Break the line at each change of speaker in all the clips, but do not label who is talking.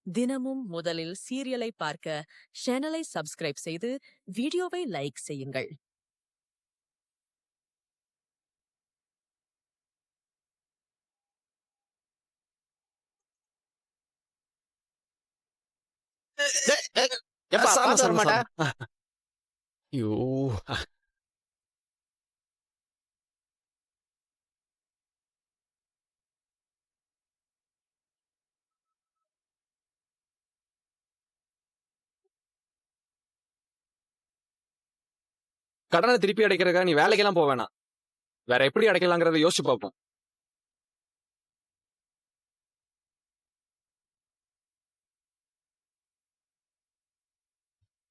தினமும் முதலில் சீரியலை பார்க்க சேனலை சப்ஸ்கிரைப் செய்து வீடியோவை லைக் செய்யுங்கள்.
எப்பா பார்த்து வர மாட்டா?
ஐயோ கடனை திருப்பி அடைக்கிறதுக்காக நீ வேலைக்கெல்லாம் போக வேணாம். வேற எப்படி அடைக்கலாங்கிறத யோசிச்சு பார்ப்போம்.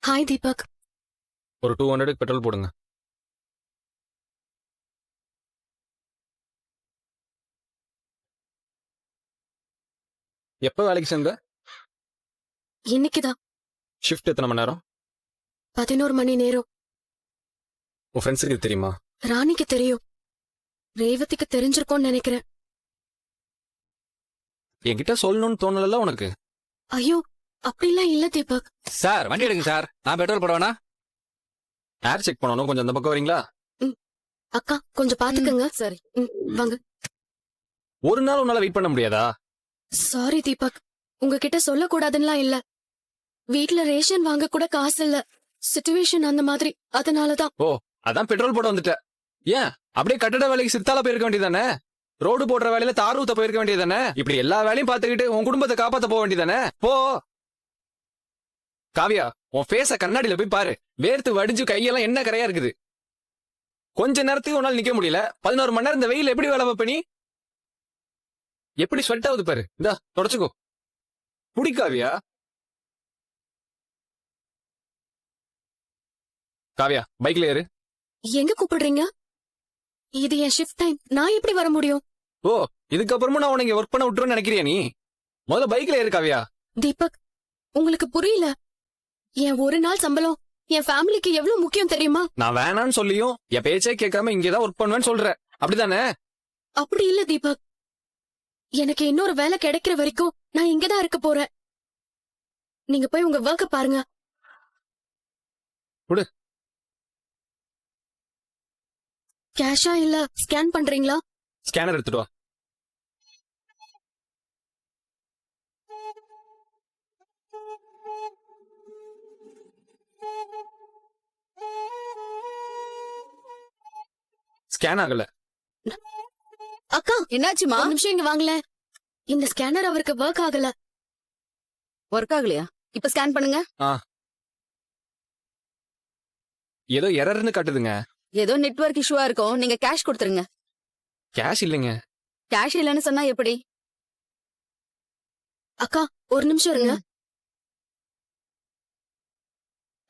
ஹாய் தீபக்.
ஒரு 200 பெட்ரோல் போடுங்க. எப்ப வேலைக்கு சேர்ந்த?
இன்னைக்குதான்.
ஷிஃப்ட் எத்தனை மணி நேரம்?
11 மணி நேரம்.
உன் ஃப்ரெண்ட்ஸுக்கு இது தெரியுமா?
ராணிக்கு தெரியும். ரேவதிக்கு தெரிஞ்சிருக்கோன்னு நினைக்கிறேன்.
என்கிட்ட சொல்லணும்னு தோணல உனக்கு?
ஐயோ அப்படிலாம் இல்ல தீபக்.
சார் வண்டி எடுங்க சார். நான் பெட்ரோல் போட வேணா?
ஏர் செக் பண்ணணும், கொஞ்சம் அந்த பக்கம் வரீங்களா?
அக்கா கொஞ்சம் பாத்துக்கங்க.
சரி.
வாங்க.
ஒரு நாள் உன்னால வெயிட் பண்ண முடியாதா?
சாரி தீபக், உங்ககிட்ட சொல்லக்கூடாதுன்னா இல்ல. வீட்ல ரேஷன் வாங்க கூட காசு இல்ல. சிச்சுவேஷன் அந்த மாதிரி, அதனாலதான்.
அதான் பெட்ரோல் போட வந்துட்ட. ஏன் அப்படியே கட்டட வேலைக்கு சித்தால போயிருக்க வேண்டியதானே? ரோடு போடுற வேலையில தார் ஊத்த போயிருக்க வேண்டியதானே? இப்படி எல்லா வேலையும் பாத்துக்கிட்டு உன் குடும்பத்தை காப்பாத்த போக வேண்டியதானே? போ. காவியா, உன் ஃபேஸ கண்ணாடியில போய் பாரு. வேர்த்து வடிஞ்சு கையெல்லாம் என்ன கரையா இருக்குது. கொஞ்ச நேரத்துக்கு உன்னால நிக்க முடியல. 11 மணி நேரம் இந்த வெயில் எப்படி வேலை பார்ப்ப நீ? எப்படி ஸ்வெட் ஆகுது பாரு. இந்தா தொடச்சுக்கோ. புடி காவியா. காவியா பைக்ல ஏறு.
எங்க கூப்பிடுறீங்க? இது என் ஷிஃப்ட் டைம். நான் எப்படி வர முடியும்?
இதுக்கப்புறமும் நான் உனக்கு ஒர்க் பண்ண விட்டுருன்னு நினைக்கிறியா நீ? முதல்ல பைக்ல ஏறு காவியா.
தீபக், உங்களுக்கு புரியல. என் ஒரு நாள் சம்பளம் என் ஃபேமிலிக்கு எவ்வளவு முக்கியம் தெரியுமா?
நான் வேணான்னு சொல்லியும் என் பேச்சே கேட்காம இங்கதான் ஒர்க் பண்ணுவேன்னு சொல்ற, அப்படிதானே?
அப்படி இல்ல தீபக். எனக்கு இன்னொரு வேலை கிடைக்கிற வரைக்கும் நான் இங்கதான் இருக்க போறேன். நீங்க போய் உங்க ஒர்க்க பாருங்க.
குடு.
கேஷா இல்ல ஸ்கேன் பண்றீங்களா?
ஸ்கேனர் எடுத்துட்டு வா. ஸ்கேன் ஆகல.
அக்கா
என்னாச்சுமா?
ஒரு நிமிஷம் இங்க வாங்கல. இந்த ஸ்கேனர் அவருக்கு ஒர்க் ஆகல.
ஒர்க் ஆகலையா? இப்ப ஸ்கேன் பண்ணுங்க.
ஏதோ எரர்னு காட்டுதுங்க.
ஏதோ நெட்வொர்க் இஷ்யூவா இருக்கும். நீங்க கேஷ் கொடுத்துருங்க.
கேஷ் இல்லைங்க.
கேஷ் இல்லன்னு சொன்னா எப்படி?
அக்கா ஒரு நிமிஷம் இருங்க.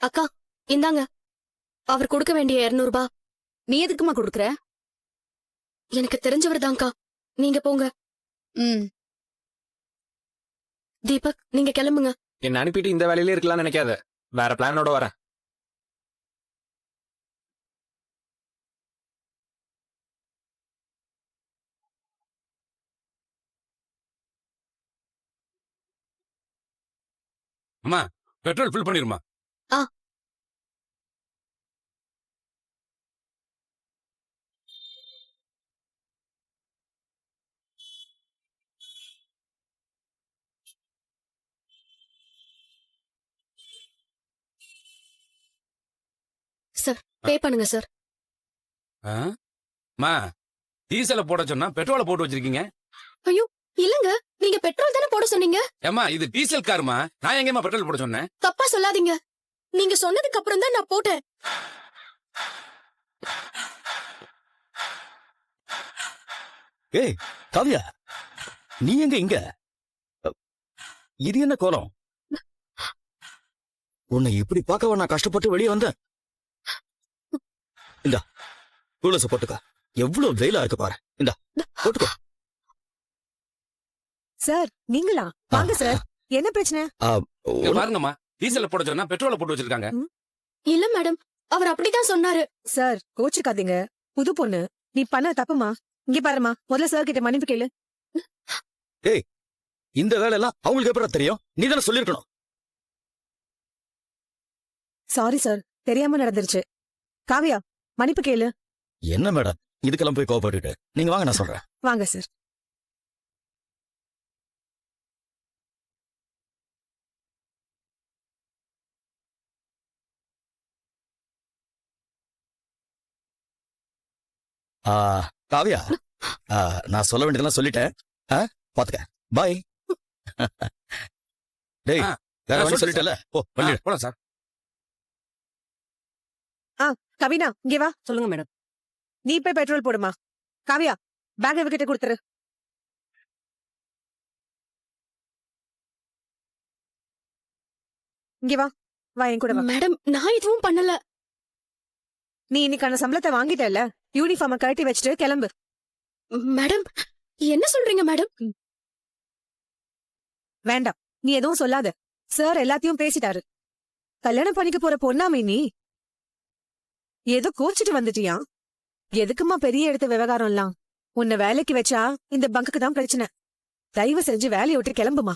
அக்கா இந்தாங்க, அவர் கொடுக்க வேண்டிய 200 ரூபாய்.
நீ எதுக்குமா கொடுக்குற?
எனக்கு தெரிஞ்சவர் தான்க்கா. நீங்க போங்க. தீபக் நீங்க கிளம்புங்க.
என்ன அனுப்பிட்டு இந்த வேலையிலே இருக்கலாம்னு நினைக்காத. வேற பிளானோட வரேன்.
அம்மா பெட்ரோல் ஃபில் பண்ணிருமா?
சார் பே பண்ணுங்க சார்.
மா டீசலை போட சொன்னா பெட்ரோலை போட்டு வச்சிருக்கீங்க.
ஐயோ இல்லங்க, நீங்க பெட்ரோல் தானே போட சொன்னீங்க.
ஏமா இது டீசல் காருமா, நான் எங்கேமா பெட்ரோல் போட சொன்னேன்?
தப்பா சொல்லாதீங்க. நீங்க சொன்னதுக்கு அப்புறம் தான் நான் போட்டேன்.
ஏய் காவியா, நீ எங்க இங்க? இது என்ன கோலம்? உன்னை இப்படி பார்க்கவா நான் கஷ்டப்பட்டு வெளியே வந்தேன். இந்தா கூலச போட்டுக்க. எவ்வளவு வெயிலா இருக்கு பாரு. இந்தா போட்டுக்கோ.
சார் நீங்களா? வாங்க சார். என்ன பிரச்சனை?
பாருங்கம்மா, டீசல போட சொன்னா பெட்ரோலை போட்டு வச்சிருக்காங்க.
இல்ல மேடம், அவர் அப்படிதான் சொன்னாரு.
சார் கோச்சுக்காதீங்க. புது பொண்ணு, நீ பண்ண தப்புமா. இங்க பாருமா, முதல்ல சார் கிட்ட மன்னிப்பு கேளு.
ஏய் இந்த வேலை எல்லாம் அவங்களுக்கு எப்படி தெரியும்? நீ தானே சொல்லிருக்கணும்.
சாரி சார், தெரியாம நடந்துருச்சு. காவியா, மன்னிப்பு கேளு.
என்ன மேடம் இதுக்கெல்லாம் போய் கோவப்பட்டுட்டு? நீங்க வாங்க, நான் சொல்றேன்.
வாங்க சார்.
ஆ, காவியா, நான் சொல்ல வேண்டியதெல்லாம் சொல்லிட்டேன். பாத்துக்க, பாய். டேய்,
ஆ,
வேற வழி
சொல்லிட்டேன்
சொல்லிட்டல. ஓ, பண்ணி
போலாம் சார்.
கவினா, இங்க வா.
சொல்லுங்க மேடம்.
நீ போய் பெட்ரோல் போடுமா. காவியா, பேக் இவகிட்ட கொடுத்துரு. இங்க வா, வா என் கூட வா.
மேடம் நான் எதுவும் பண்ணல.
நீ இன்னைக்கான சம்பளத்தை வாங்கிட்டல, யூனிஃபார்ம கழட்டி வச்சுட்டு கிளம்பு.
மேடம் என்ன சொல்றீங்க மேடம்?
வேண்டாம், நீ எதுவும் சொல்லாத. சார் எல்லாத்தையும் பேசிட்டாரு. கல்யாணம் பண்ணிக்க போற பொண்ணாமே நீ. ஏதோ கோச்சிட்டு வந்துட்டியா? எதுக்குமா பெரிய எடுத்த விவகாரம்லாம்? உன்னை வேலைக்கு வச்சா இந்த பங்குக்கு தான் பிரச்சனை. தயவு செஞ்சு வேலையை விட்டு கிளம்புமா.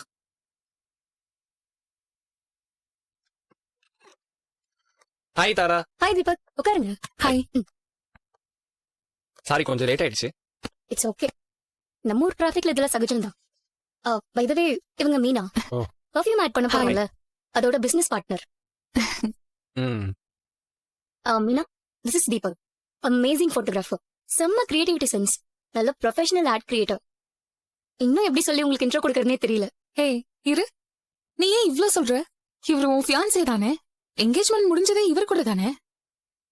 ஹாய் தாரா.
ஹாய் தீபக், உட்காருங்க. ஹாய்.
சாரி, கொஞ்சம் லேட் ஆயிடுச்சு.
It's okay. நம்ம ஊர் டிராஃபிக்ல இதெல்லாம் சகஜம் தான். பை த வே, இவங்க மீனா.
ஓ.
பர்ஃபியூம் ஆட் பண்ண போறாங்கல, அதோட பிசினஸ் பார்ட்னர்.
ம்.
Meena, this is Deepak. Amazing photographer, செம்ம கிரியேட்டிவிட்டி சென்ஸ், நல்ல ப்ரொஃபஷனல் ஆட் கிரியேட்டர். இன்னும் எப்படி சொல்லி உங்களுக்கு இன்ட்ரோ கொடுக்கறதுனே தெரியல.
ஹே இரு, நீ ஏன் இவ்ளோ சொல்ற? இவரு உன் ஃபியான்சே தானே? என்கேஜ்மெண்ட் முடிஞ்சதே இவர் கூட தானே?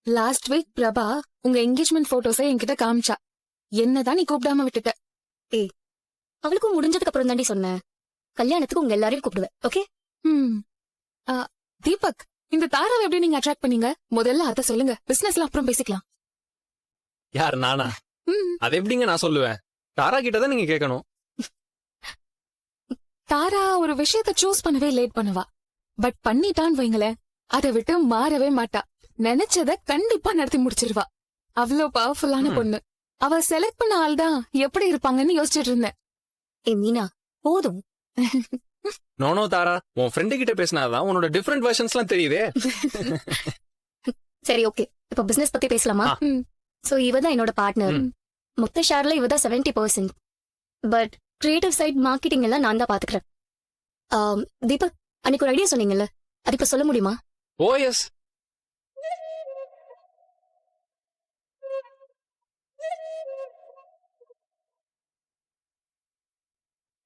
லாஸ்ட் வீக் பிரபா உங்க என்கேஜ்மெண்ட் போட்டோஸை என்கிட்ட காமிச்சா. என்னதான் நீ கூப்பிடாம விட்டுட்ட?
அவளுக்கும் முடிஞ்சதுக்கு அப்புறம் தாண்டி சொன்னேன், கல்யாணத்துக்கு உங்க எல்லாரையும் கூப்பிடுவேன். ஓகே?
ம். தீபக், இந்த தாராவை எப்படி நீங்க அட்ராக்ட் பண்ணீங்க? முதல்ல அத சொல்லுங்க, பிசினஸ்ல அப்புறம் பேசிக்கலாம்.
யார், நானா?
ம்.
அது எப்படிங்க நான் சொல்லுவேன்? தாரா கிட்ட தான் நீங்க கேட்கணும்.
தாரா ஒரு விஷயத்த சூஸ் பண்ணவே லேட் பண்ணுவா. பட் பண்ணிட்டான்னு வைங்களேன், அதை விட்டு மாறவே மாட்டா. நினைச்சத கண்டிப்பா நடத்தி முடிச்சிருவா. அவ்வளோ பவர்ஃபுல்லான பொண்ணு. அவ செலக்ட் பண்ண ஆள் தான் எப்படி இருப்பாங்கன்னு யோசிச்சுட்டு இருந்தேன்.
மீனா போதும்.
நோனோ தாரா, உன் ஃப்ரெண்டு கிட்ட பேசினாதான் உன்னோட டிஃபரெண்ட் வெர்ஷன்ஸ்லாம் தெரியுதே.
சரி, ஓகே. இப்ப பிசினஸ் பத்தி பேசலாமா? சோ இவ தான் என்னோட பார்ட்னர். மொத்த ஷேர்ல இவ தான் 70%. பட் கிரியேட்டிவ் சைட், மார்க்கெட்டிங் எல்லாம் நான் தான் பாத்துக்கிறேன். தீபக், அன்னைக்கு ஒரு ஐடியா சொன்னீங்கல்ல, அது இப்ப சொல்ல முடியுமா?
ஓ எஸ்.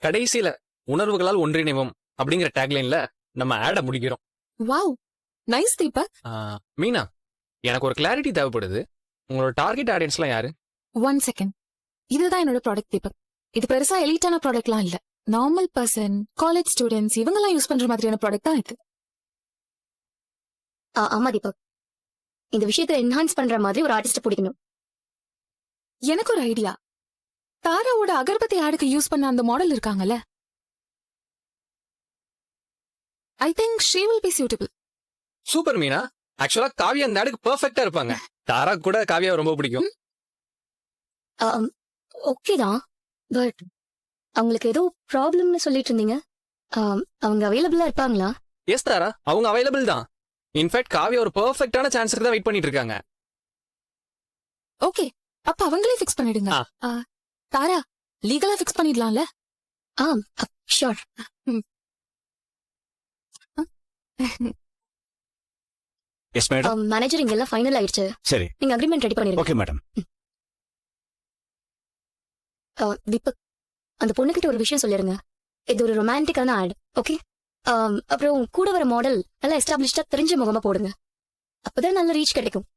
கடைசியில உணர்வுகளால் ஒன்றிணைவோம் அப்படிங்கிற டேக்லைன்ல நம்ம ஆட முடிக்கிறோம்.
Wow, nice Deepak.
மீனா, எனக்கு ஒரு கிளாரிட்டி தேவைப்படுது. உங்களோட டார்கெட் ஆடியன்ஸ்லாம் யாரு?
1 செகண்ட். இதுதான் என்னோட ப்ராடக்ட் தீபக். இது பெருசா எலிட்டான ப்ராடக்ட்லாம் இல்ல. நார்மல் பர்சன், காலேஜ் ஸ்டூடெண்ட்ஸ் இவங்கெல்லாம் யூஸ் பண்ற மாதிரியான ப்ராடக்ட் தான் இது.
ஆமா தீபக், இந்த விஷயத்தை என்ஹான்ஸ் பண்ற மாதிரி ஒரு ஆர்டிஸ்ட் பிடிக்கணும்.
எனக்கு ஒரு ஐடியா. தாராவோட அகர்பத்தி ஆடுக்கு யூஸ் பண்ண அந்த மாடல் இருக்காங்கல்ல, I think she will be suitable.
Super Meena. ஆக்சுவலா காவியா அந்த ஆடுக்கு பெர்ஃபெக்ட்டா இருப்பாங்க. தாரா கூட காவியாவை ரொம்ப பிடிக்கும்.
ஓகே தான், பட் அவங்களுக்கு ஏதோ ப்ராப்ளம்னு சொல்லிட்டு இருந்தீங்க. அவங்க அவைலபிளா இருப்பாங்களா?
எஸ் தாரா, அவங்க அவைலபிள் தான். இன்ஃபேக்ட் காவியா ஒரு பெர்ஃபெக்ட்டான சான்ஸ்க்கு தான் வெயிட் பண்ணிட்டு இருக்காங்க.
ஓகே, அப்ப அவங்களே ஃபிக்ஸ் பண்ணிடுங்க. தாரா, லீகலா ஃபிக்ஸ் பண்ணிடலாம்ல?
ஷூர்.
Yes madam.
மேனேஜர் இங்க எல்லாம் ஃபைனல் ஆயிடுச்சு.
சரி,
நீங்க அக்ரிமெண்ட் ரெடி பண்ணிருங்க.
Okay madam.
தீபக், அந்த பொண்ணுகிட்ட ஒரு விஷயம் சொல்லிருங்க. இது ஒரு ரொமான்டிக்கான ஆட். ஓகே? அப்புறம் கூட வர மாடல் நல்லா எஸ்டாப்ளிஷ்டா தெரிஞ்ச முகமா போடுங்க. அப்பதான் நல்ல ரீச் கிடைக்கும்.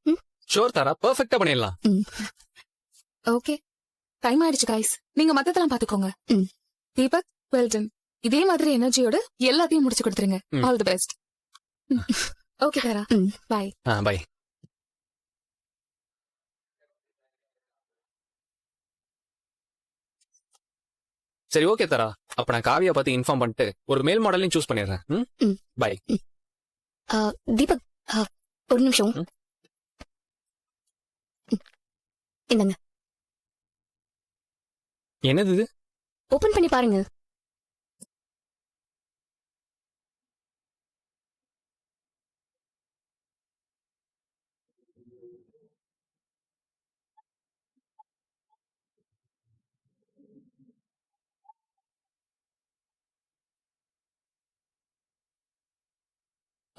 ஷோர் தாரா, பெர்ஃபெக்ட்டா பண்ணிடலாம்.
ஓகே, டைம் ஆயிடுச்சு கைஸ். நீங்க மத்ததெல்லாம் பாத்துக்கோங்க. Deepak, well done. இதே மாதிரி எனர்ஜியோட எல்லாத்தையும் முடிச்சு கொடுத்துருங்க. All the best. Okay Tara, bye.
Bye. சரி, ஓகே தாரா. அப்ப நான் காவியா பத்தி இன்ஃபார்ம் பண்ணிட்டு ஒரு மேல் மாடலையும் சூஸ் பண்ணிடுறேன். பை.
தீபக், ஒரு நிமிஷம். என்னங்க,
என்னது இது?
ஓபன் பண்ணி பாருங்க.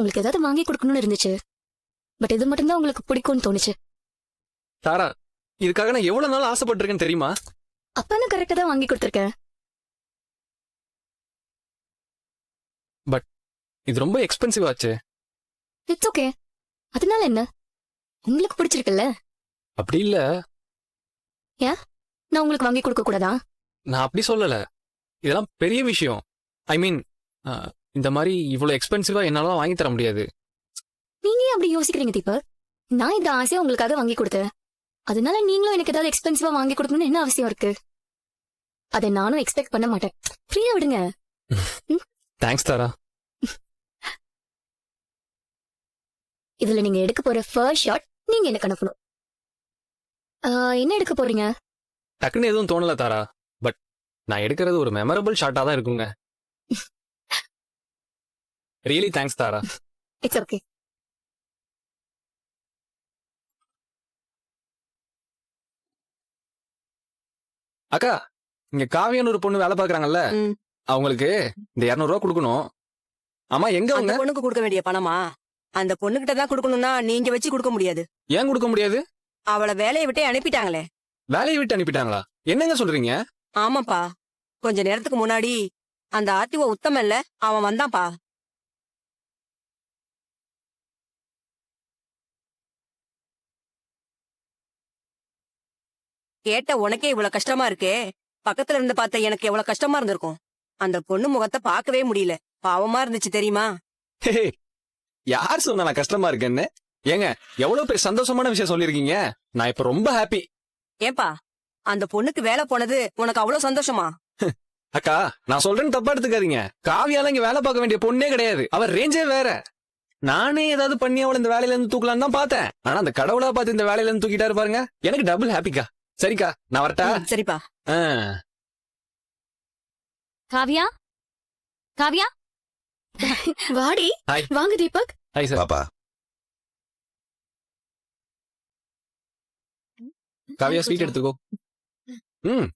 உங்களுக்கு ஏதாவது வாங்கி கொடுக்கணும்னு இருந்துச்சு. பட் இது மட்டும்தான் உங்களுக்கு பிடிக்கும்னு தோணுச்சு.
தாரா, இதுக்காக நான் எவ்வளவு நாள் ஆசைப்பட்டிருக்கேன்னு தெரியுமா?
அப்ப நான் கரெக்டா தான் வாங்கி கொடுத்துருக்கேன்.
இது ரொம்ப எக்ஸ்பென்சிவ் ஆச்சு.
It's okay. அதனால என்ன, உங்களுக்கு பிடிச்சிருக்குல்ல.
அப்படி இல்ல,
நான் உங்களுக்கு வாங்கி கொடுக்க கூடாதா?
நான் அப்படி சொல்லல. இதெல்லாம் பெரிய விஷயம். ஐ மீன், இந்த மாதிரி இவ்வளவு எக்ஸ்பென்சிவா என்னால வாங்கி தர முடியாது.
நீங்க ஏன் அப்படி யோசிக்கிறீங்க தீபக்? நான் இந்த ஆசையா உங்களுக்காக வாங்கி கொடுத்தேன். அதனால நீங்களும் எனக்கு ஏதாவது எக்ஸ்பென்சிவா வாங்கி கொடுக்கணும்னு என்ன அவசியம் இருக்கு? அதை நானும் எக்ஸ்பெக்ட் பண்ண மாட்டேன். ஃப்ரீயா விடுங்க.
தேங்க்ஸ் தாரா.
இதுல நீங்க எடுக்க போற ஃபர்ஸ்ட் ஷாட் நீங்க எனக்கு அனுப்பணும். என்ன எடுக்க போறீங்க?
டக்குன்னு எதுவும் தோணல தாரா. பட் நான் எடுக்கிறது ஒரு மெமரபிள் ஷாட்டா தான் இருக்குங்க. Really thanks Tara.
It's okay.
அக்கா, இங்க காவியான்னு ஒரு பொண்ணு வேலை பாக்குறாங்கல்ல,
ம்.
அவங்களுக்கு இந்த 200 ரூபா கொடுக்கணும். ஆமா, எங்க
அந்த
அவங்க?
பொண்ணுக்கு கொடுக்க வேண்டிய பணமா? அந்த பொண்ணுகிட்ட தான் கொடுக்கணும்னா நீங்க வச்சு கொடுக்க முடியாது.
ஏன் கொடுக்க முடியாது?
அவளை வேலையை விட்டே அனுப்பிட்டாங்களே.
வேலையை விட்டு அனுப்பிட்டாங்களா? என்னங்க சொல்றீங்க?
ஆமாப்பா, கொஞ்ச நேரத்துக்கு முன்னாடி அந்த ஆர்டிஓ உத்தமல்ல, அவன் வந்தான்ப்பா. கேட்ட உனக்கே இவ்வளவு கஷ்டமா இருக்கே, பக்கத்துல இருந்து பார்த்த எனக்கு எவ்வளவு கஷ்டமா இருந்திருக்கும். அந்த பொண்ணு முகத்தை பார்க்கவே முடியல, பாவமா இருந்துச்சு தெரியுமா?
ஹே, யார் சொன்னா நான் கஷ்டமா இருக்கேன்னு? ஏங்க, எவ்வளவு பெரிய சந்தோஷமான விஷயம் சொல்லிருக்கீங்க. நான் இப்ப ரொம்ப ஹாப்பி.
ஏன்பா, அந்த பொண்ணுக்கு வேலை போனது உனக்கு அவ்வளவு சந்தோஷமா?
அக்கா, நான் சொல்றேன்னு தப்பா எடுத்துக்காதீங்க. காவியால இங்க வேலை பார்க்க வேண்டிய பொண்ணே கிடையாது. அவர் ரேஞ்சே வேற. நானே ஏதாவது பண்ணி அவளை இந்த வேலையில இருந்து தூக்கலான்னு தான் பார்த்தேன். ஆனா அந்த கடவுளா பார்த்து இந்த வேலையில இருந்து தூக்கிட்டாரு பாருங்க. எனக்கு டபுள் ஹாப்பிக்கா. சரிக்கா, நான் வரட்டா?
சரிப்பா.
ஆ.
காவியா, காவியா வாடி.
ஹாய்.
வாங்க தீபக்.
Hi sir.
பாப்பா
காவியா, ஸ்வீட் எடுத்துக்கோ. ம்.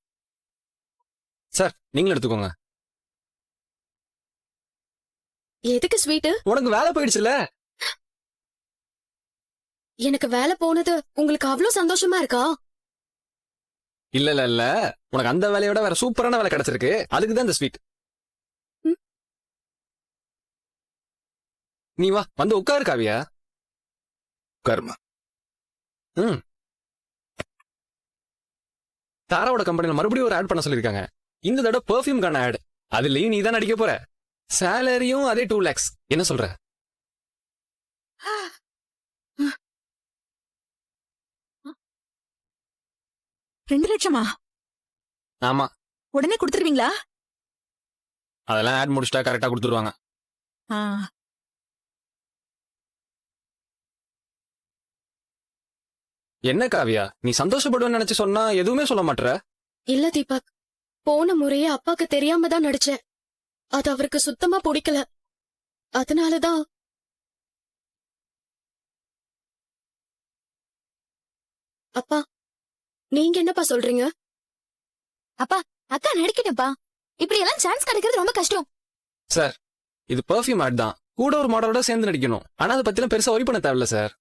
சார், நீங்களும் எடுத்துக்கோங்க.
எதுக்கு ஸ்வீட்?
உனக்கு வேலை போயிடுச்சுல.
எனக்கு வேலை போனது உங்களுக்கு அவ்வளவு சந்தோஷமா இருக்கா?
இல்ல இல்ல இல்ல, உனக்கு அந்த வேலையோட வேற சூப்பரான வேலை கிடைச்சிருக்கு. அதுக்கு தான் இந்த ஸ்வீட். நீ வா, வந்து உட்காரு காவியா.
கர்மா.
ம். தாராவோட கம்பெனில மறுபடியும் ஒரு ஆட் பண்ண சொல்லிருக்காங்க. இந்த தடவை பெர்ஃபியூம்கான ஆட். அதுலயும் நீ தான் நடிக்க போற. சேலரியும் அதே 2 lakhs. என்ன சொல்ற?
ரெண்டு லட்சமா?
ஆமா,
உடனே கொடுத்துருவீங்களா?
அதெல்லாம் ஆட் முடிச்சிட்டா கரெக்டா கொடுத்துருவாங்க. என்ன காவியா, நீ சந்தோஷப்படுவேன்னு நினைச்சு சொன்னா எதுவுமே சொல்ல மாட்டற?
இல்ல தீபக், போன முறையே அப்பாக்கு தெரியாம தான் நடிச்சேன். அது அவருக்கு சுத்தமா பிடிக்கல. அதனாலதான். அப்பா, நீங்க என்னப்பா சொல்றீங்க? அப்பா, அக்கா நடிக்கட்டப்பா. இப்படி எல்லாம் சான்ஸ் கிடைக்கிறது ரொம்ப கஷ்டம்.
சார், இது பெர்ஃபியூம் ஆட் தான். கூட ஒரு மாடலோட சேர்ந்து நடிக்கணும். ஆனா அதை பத்திலாம் பெருசா ஒரி பண்ண தேவையில்ல சார்.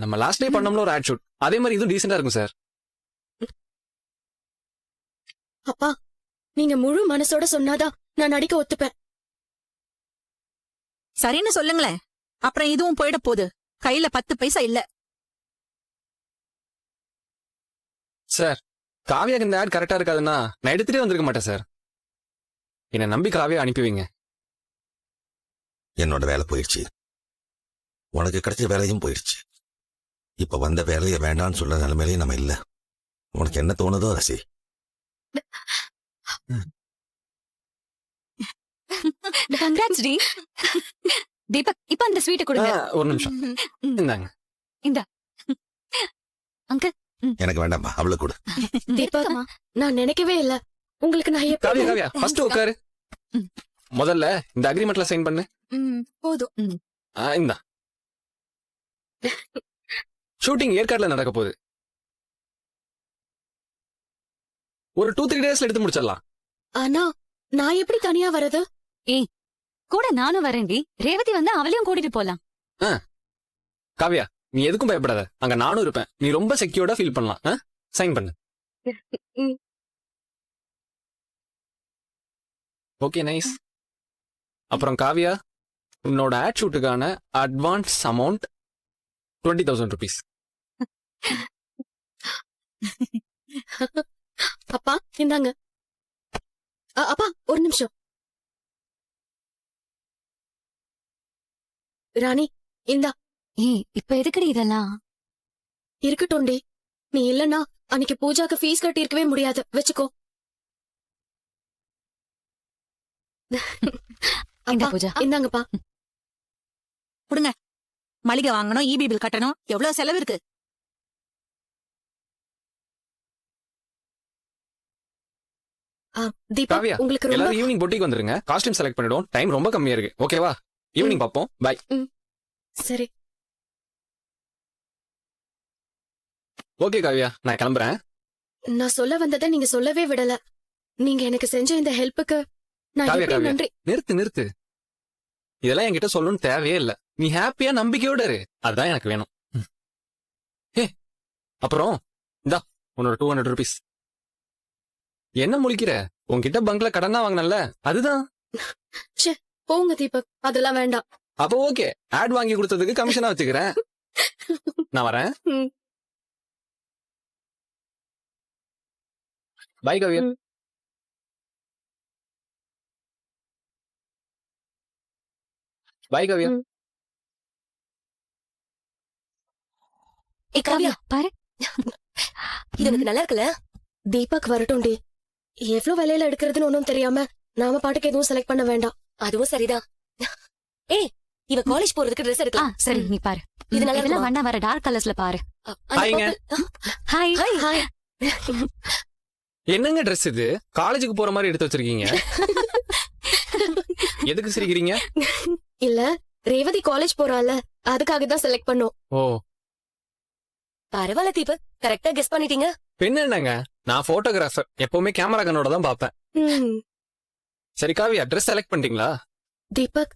நம்ம லாஸ்ட் டே பண்ணோம்ல ஒரு ஆட் ஷூட், அதே மாதிரி இதுவும் டீசெண்டா இருக்கும் சார்.
அப்பா, நீங்க முழு மனசோட சொன்னாதான் நான் நடிக்க ஒத்துப்பேன்.
சரின்னு சொல்லுங்களேன். அப்புறம் இதுவும் போயிட போகுது. கையில 10 பைசா இல்ல.
சார், காவியாக்கு இந்த ஆட் கரெக்டா இருக்காதுன்னா நான் எடுத்துட்டே வந்திருக்க மாட்டேன் சார். என்னை நம்பி காவியா அனுப்பி வைங்க.
என்னோட வேலை போயிடுச்சு, உனக்கு கிடைச்ச வேலையும் போயிடுச்சு. இப்ப வந்த வேலையை வேண்டான்னு சொல்ற நிலைமையிலேயே நம்ம இல்ல. உனக்கு என்ன தோணுதோ அதை செய்.
Congrats D. தீபக், இப்ப அந்த ஸ்வீட்டை கொடுங்க.
ஒரு நிமிஷம், இந்தாங்க.
அங்கிள்.
எனக்கு வேண்டாமா, அவளுக்கு கொடு.
தீபக், நான் நினைக்கவே இல்ல உங்களுக்கு நான் எப்படி.
காவியா காவியா, ஃபர்ஸ்ட் உட்காரு. முதல்ல இந்த அக்ரிமெண்ட்ல சைன் பண்ணு.
போதும்.
இந்தா. ஷூட்டிங் ஏற்காடுல நடக்க போகுது. ஒரு 2-3 டேஸ்ல எடுத்து முடிச்சிடலாம்.
ஆனா நான் எப்படி தனியா வரது?
கூட நானும் வரேன்டி. ரேவதி வந்து அவளையும் கூட்டிட்டு போலாம்.
காவியா நீ எதுக்கும் பயப்படாத, அங்க நானும் இருப்பேன். நீ ரொம்ப செக்யூர்டா ஃபீல் பண்ணலாம். சைன் பண்ணு. Okay nice. அப்புறம் காவியா, உன்னோட ஆட் ஷூட்டுக்கான அட்வான்ஸ் அமௌண்ட் 20,000 rupees.
அப்பா இந்தாங்க. அப்பா ஒரு நிமிஷம். ராணி இந்தா.
ஏய், இப்ப எதுக்குடி இதெல்லாம்?
இருக்கட்டும்டி. நீ இல்லன்னா அன்னைக்கு பூஜாக்கு ஃபீஸ் கட்டி இருக்கவே முடியாது. வச்சுக்கோ.
இந்த
அப்பா,
பூஜா.
இந்தாங்கப்பா.
கொடுங்க. மளிகை வாங்கணும், இபி பில் கட்டணும், எவ்வளவு செலவு இருக்கு.
தீபா
காவியா,
உங்களுக்கு ரொம்ப
எல்லாரும் ஈவினிங் பொட்டிக்கு வந்துருங்க. காஸ்டியூம் செலக்ட் பண்ணிடுவோம். டைம் ரொம்ப கம்மியா இருக்கு. ஓகேவா? ஈவினிங் பாப்போம். பை.
சரி.
ஓகே காவியா, நான் கிளம்புறேன்.
நான் சொல்ல வந்ததை நீங்க சொல்லவே விடல. நீங்க எனக்கு செஞ்ச இந்த ஹெல்ப்புக்கு நான்
காவியா,
எப்படி
காவியா.
நன்றி.
நிறுத்து. இதெல்லாம் என்கிட்ட சொல்லணும்னு தேவையே இல்ல. நீ ஹாப்பியா நம்பிக்கையோட இரு. அதுதான் எனக்கு வேணும். அப்புறம் இந்தா உன்னோட 200 rupees. என்ன முழிக்கிற? உன்கிட்ட பங்க்ல கடனா வாங்கினல, அதுதான்.
போங்க தீபக், அதெல்லாம் வேண்டாம்.
அப்போ ஓகே, ஆட் வாங்கி கொடுத்ததுக்கு கமிஷனா வச்சுக்கிறேன். நான் வரேன். பை கவியா. பை கவியா.
காவியா பாரு.
இது எனக்கு நல்லா இருக்குல்ல? தீபக் வரட்டும்டி. எவ்வளவு விலையில எடுக்கிறதுன்னு ஒன்னும் தெரியாம நாம பாட்டுக்கு எதுவும் செலக்ட் பண்ண வேண்டாம். அதுவும் சரிதான். ஏய், இவ காலேஜ் போறதுக்கு ட்ரெஸ் எடுக்கலாம்.
சரி நீ பாரு.
இது நல்லா
இதெல்லாம்
இருக்குமா?
வண்ணா வர டார்க் கலர்ஸ்ல பாரு.
ஹாய்ங்க.
ஹாய்.
Hi hi.
என்னங்க ட்ரெஸ் இது? காலேஜுக்கு போற மாதிரி எடுத்து வச்சிருக்கீங்க. எதுக்கு சிரிக்கிறீங்க?
இல்ல, ரேவதி காலேஜ் போறால, அதுக்காக தான் செலக்ட் பண்ணோம்.
ஓ,
பரவாயில்ல தீபக், கரெக்டா கெஸ் பண்ணிட்டீங்க.
பின்ன என்னங்க, நான் போட்டோகிராஃபர். எப்பவுமே கேமரா கண்ணோட தான் பாப்பேன். சரி காவியா, ட்ரெஸ் செலக்ட் பண்ணிட்டீங்களா?
தீபக்,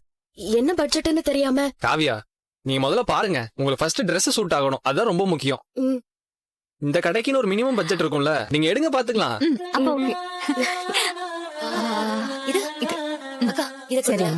என்ன பட்ஜெட்னு தெரியாம.
காவியா, நீங்க முதல்ல பாருங்க. உங்களுக்கு ஃபர்ஸ்ட் Dress சூட் ஆகணும். அதுதான் ரொம்ப முக்கியம். இந்த கடைக்குன்னு ஒரு மினிமம் பட்ஜெட் இருக்கும்ல, நீங்க எடுங்க பாத்துக்கலாம்.
அப்ப ஓகே.
இது அக்கா, இது
சரி.